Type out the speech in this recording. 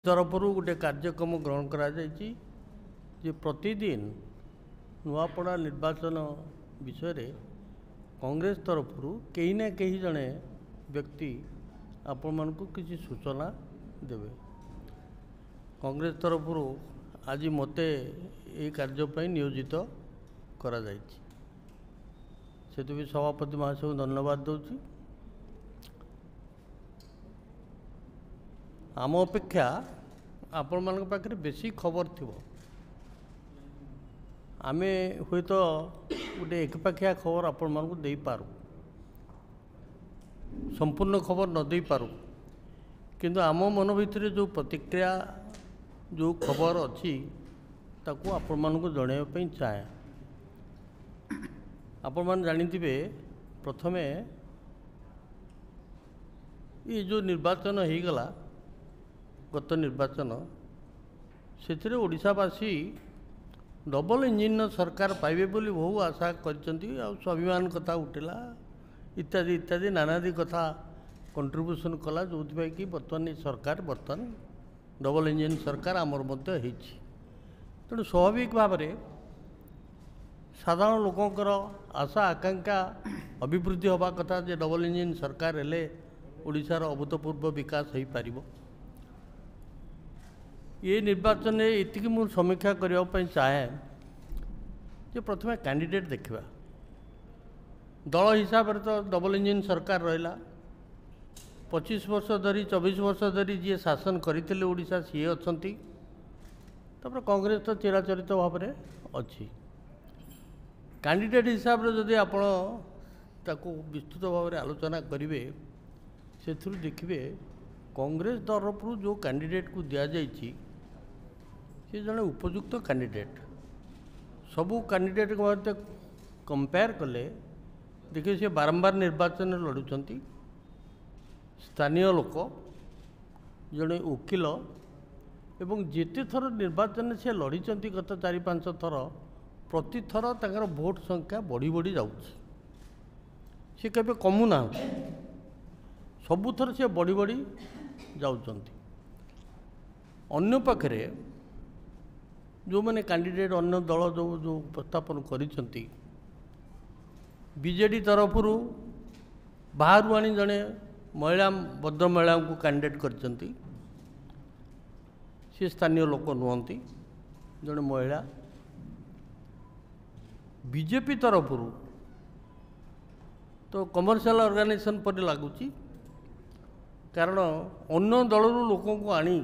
तरफ गोटे कार्यक्रम ग्रहण करा जायछि जे प्रतिदिन नुआपड़ा निर्वाचन विषय रे कांग्रेस तरफ कहीं ना कहीं जड़े व्यक्ति आपण मानक किसी सूचना देवे। कांग्रेस तरफ आज मते ये कार्यपाई नियोजित करा जायछि। से भी सभापति महाशय को धन्यवाद दूची। आम अपेक्षा आपण मान पाखे बेसी खबर थी आमे हुए तो गोटे एकपाखिया खबर आपण मान दे पारू संपूर्ण खबर न दे पारू किंतु आम मन भितर जो प्रतिक्रिया जो खबर अच्छी ताकू आपण मान को जनवाई चाहे। आपण मान जानिथिबे प्रथमे ये जो निर्वाचन हो गला गत निर्वाचन से ओडिशावासी डबल इंजिन सरकार पाइबे बोली बहु आशा करचंती आ स्वाभिमान कथा उठिला इत्यादि इत्यादि नानादि कथा कंट्रीब्यूशन कला जो कि बर्तमान सरकार बर्तमान डबल इंजिन सरकार आमर मध्य होइछि। तेणु स्वाभाविक भाव में साधारण लोकंकर आशा आकांक्षा अभिवृद्धि हवा कथा जे डबल इंजिन सरकार हेले ओडिशार अभूतपूर्व विकास हो पारिबो। ये निर्वाचन ये मुझे समीक्षा करने चाहे जे प्रथम कैंडिडेट देखा दल हिसाब से तो डबल इंजिन सरकार रहा 25 वर्ष धरी 24 वर्ष धरी जी शासन करते ओडिशा सी अच्छा कांग्रेस तो चिराचरित भाव में अच्छी कैंडिडेट हिसाब से जदि आप विस्तृत भाव में आलोचना करेंगे से देखिए कांग्रेस तरफ जो कैंडिडेट को दि जाइए सी जड़े उपयुक्त कैंडिडेट सबू कैंडिडेट को कंपेयर कले देखिए सी बारंबार निर्वाचन लड़ुंट स्थानीय लोक जड़े वकिल एवं जिते थर निर्वाचन से लड़ी गत 4-5 थर प्रति थर तंकर भोट संख्या बढ़ी बढ़ी जाऊँगी सी केबे कमुना सबुथर से बढ़ी बढ़ी जाउछंती। अन्य पाखरे जो मैंने कैंडिडेट अन्य दल जो जो उपस्थापन करिसंती बीजेडी तरफ बाहर आनी जड़े महिला भद्र महिला को कैंडिडेट करचंती सी स्थानीय लोक नुहंती जड़े महिला बीजेपी तरफ तो कमर्शियल ऑर्गेनाइजेशन पर लगुच कारण अन्य दल लोक को आनी